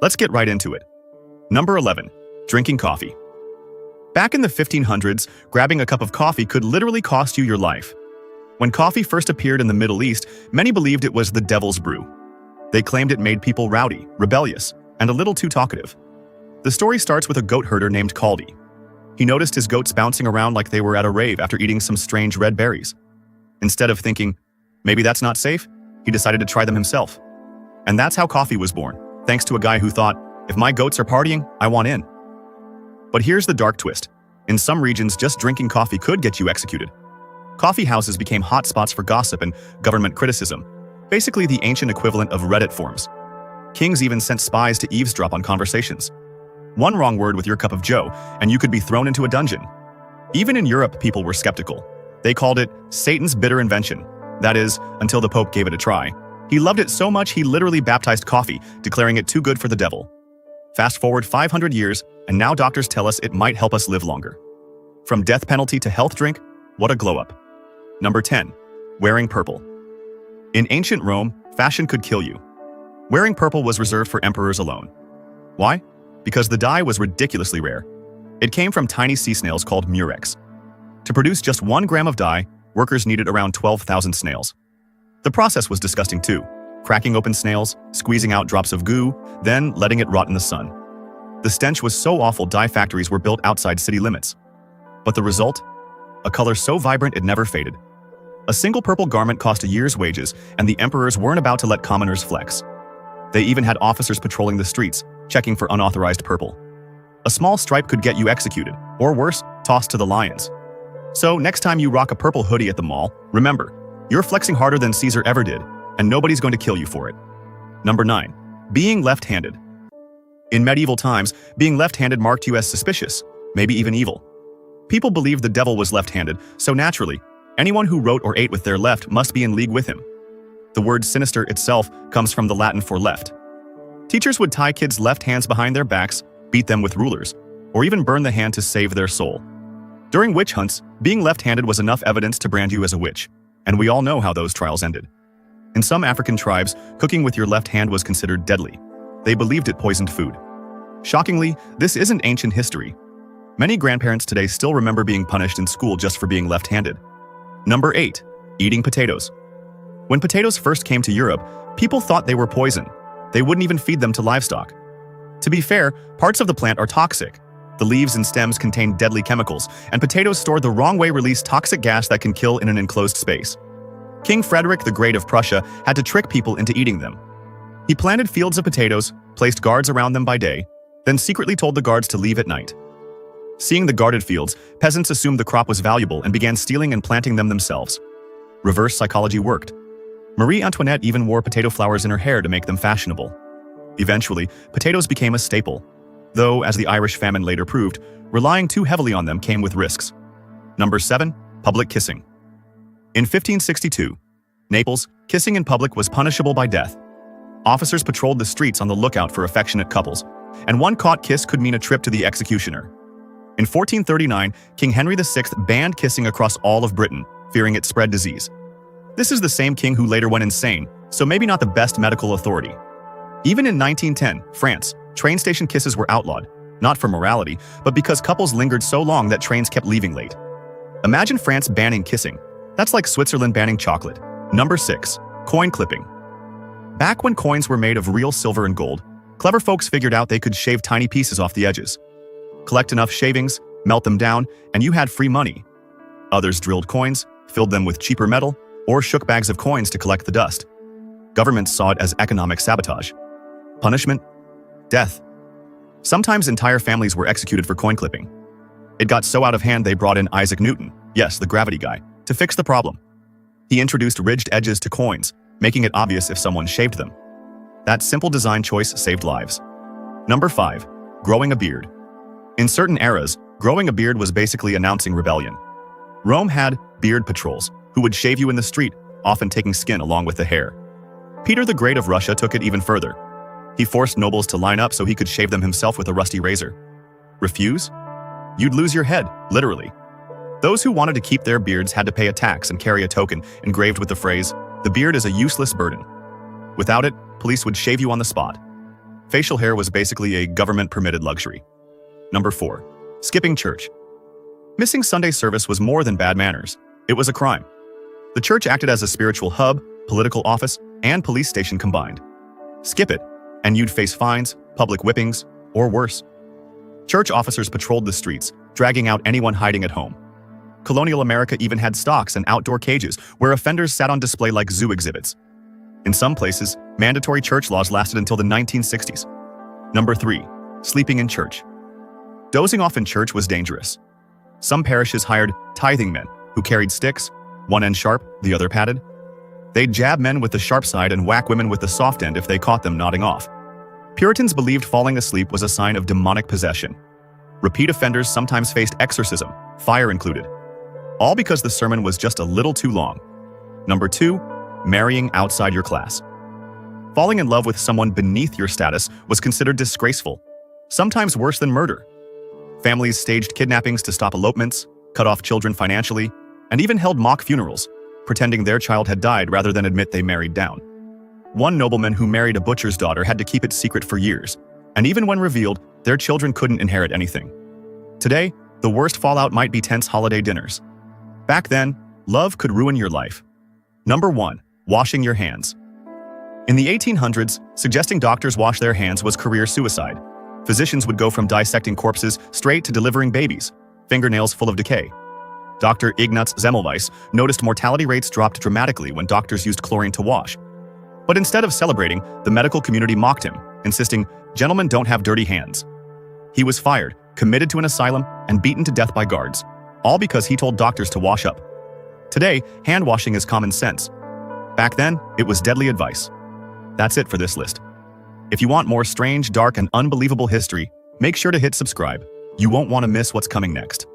Let's get right into it. Number 11. Drinking coffee. Back in the 1500s, grabbing a cup of coffee could literally cost you your life. When coffee first appeared in the Middle East, many believed it was the devil's brew. They claimed it made people rowdy, rebellious, and a little too talkative. The story starts with a goat herder named Kaldi. He noticed his goats bouncing around like they were at a rave after eating some strange red berries. Instead of thinking, maybe that's not safe, he decided to try them himself. And that's how coffee was born, thanks to a guy who thought, if my goats are partying, I want in. But here's the dark twist. In some regions, just drinking coffee could get you executed. Coffee houses became hotspots for gossip and government criticism, basically the ancient equivalent of Reddit forums. Kings even sent spies to eavesdrop on conversations. One wrong word with your cup of joe, and you could be thrown into a dungeon. Even in Europe, people were skeptical. They called it Satan's bitter invention. That is, until the Pope gave it a try. He loved it so much he literally baptized coffee, declaring it too good for the devil. Fast forward 500 years, and now doctors tell us it might help us live longer. From death penalty to health drink, what a glow-up. Number 10. Wearing purple. In ancient Rome, fashion could kill you. Wearing purple was reserved for emperors alone. Why? Because the dye was ridiculously rare. It came from tiny sea snails called murex. To produce just 1 gram of dye, workers needed around 12,000 snails. The process was disgusting too, cracking open snails, squeezing out drops of goo, then letting it rot in the sun. The stench was so awful dye factories were built outside city limits. But the result? A color so vibrant it never faded. A single purple garment cost a year's wages, and the emperors weren't about to let commoners flex. They even had officers patrolling the streets, checking for unauthorized purple. A small stripe could get you executed, or worse, tossed to the lions. So next time you rock a purple hoodie at the mall, remember, you're flexing harder than Caesar ever did, and nobody's going to kill you for it. Number 9. Being left-handed. In medieval times, being left-handed marked you as suspicious, maybe even evil. People believed the devil was left-handed, so naturally, anyone who wrote or ate with their left must be in league with him. The word sinister itself comes from the Latin for left. Teachers would tie kids' left hands behind their backs, beat them with rulers, or even burn the hand to save their soul. During witch hunts, being left-handed was enough evidence to brand you as a witch, and we all know how those trials ended. In some African tribes, cooking with your left hand was considered deadly. They believed it poisoned food. Shockingly, this isn't ancient history. Many grandparents today still remember being punished in school just for being left-handed. Number 8. Eating potatoes. When potatoes first came to Europe, people thought they were poison. They wouldn't even feed them to livestock. To be fair, parts of the plant are toxic. The leaves and stems contain deadly chemicals, and potatoes stored the wrong way release toxic gas that can kill in an enclosed space. King Frederick the Great of Prussia had to trick people into eating them. He planted fields of potatoes, placed guards around them by day, then secretly told the guards to leave at night. Seeing the guarded fields, peasants assumed the crop was valuable and began stealing and planting them themselves. Reverse psychology worked. Marie Antoinette even wore potato flowers in her hair to make them fashionable. Eventually, potatoes became a staple, though, as the Irish famine later proved, relying too heavily on them came with risks. Number 7. Public kissing. In 1562, Naples, kissing in public was punishable by death. Officers patrolled the streets on the lookout for affectionate couples, and one caught kiss could mean a trip to the executioner. In 1439, King Henry VI banned kissing across all of Britain, fearing it spread disease. This is the same king who later went insane, so maybe not the best medical authority. Even in 1910, France, train station kisses were outlawed, not for morality, but because couples lingered so long that trains kept leaving late. Imagine France banning kissing. That's like Switzerland banning chocolate. Number 6. Coin clipping. Back when coins were made of real silver and gold, clever folks figured out they could shave tiny pieces off the edges. Collect enough shavings, melt them down, and you had free money. Others drilled coins, filled them with cheaper metal, or shook bags of coins to collect the dust. Governments saw it as economic sabotage. Punishment? Death. Sometimes entire families were executed for coin clipping. It got so out of hand they brought in Isaac Newton, yes, the gravity guy, to fix the problem. He introduced ridged edges to coins, making it obvious if someone shaved them. That simple design choice saved lives. Number 5. Growing a beard. In certain eras, growing a beard was basically announcing rebellion. Rome had beard patrols, who would shave you in the street, often taking skin along with the hair. Peter the Great of Russia took it even further. He forced nobles to line up so he could shave them himself with a rusty razor. Refuse? You'd lose your head, literally. Those who wanted to keep their beards had to pay a tax and carry a token engraved with the phrase, "The beard is a useless burden." Without it, police would shave you on the spot. Facial hair was basically a government-permitted luxury. Number 4. Skipping church. Missing Sunday service was more than bad manners. It was a crime. The church acted as a spiritual hub, political office, and police station combined. Skip it, and you'd face fines, public whippings, or worse. Church officers patrolled the streets, dragging out anyone hiding at home. Colonial America even had stocks and outdoor cages where offenders sat on display like zoo exhibits. In some places, mandatory church laws lasted until the 1960s. Number 3. Sleeping in church. Dozing off in church was dangerous. Some parishes hired tithing men who carried sticks, one end sharp, the other padded. They'd jab men with the sharp side and whack women with the soft end if they caught them nodding off. Puritans believed falling asleep was a sign of demonic possession. Repeat offenders sometimes faced exorcism, fire included. All because the sermon was just a little too long. Number 2. Marrying outside your class. Falling in love with someone beneath your status was considered disgraceful, sometimes worse than murder. Families staged kidnappings to stop elopements, cut off children financially, and even held mock funerals, pretending their child had died rather than admit they married down. One nobleman who married a butcher's daughter had to keep it secret for years, and even when revealed, their children couldn't inherit anything. Today, the worst fallout might be tense holiday dinners. Back then, love could ruin your life. Number 1. Washing your hands. In the 1800s, suggesting doctors wash their hands was career suicide. Physicians would go from dissecting corpses straight to delivering babies, fingernails full of decay. Dr. Ignaz Semmelweis noticed mortality rates dropped dramatically when doctors used chlorine to wash. But instead of celebrating, the medical community mocked him, insisting, "Gentlemen don't have dirty hands." He was fired, committed to an asylum, and beaten to death by guards, all because he told doctors to wash up. Today, hand washing is common sense. Back then, it was deadly advice. That's it for this list. If you want more strange, dark, and unbelievable history, make sure to hit subscribe. You won't want to miss what's coming next.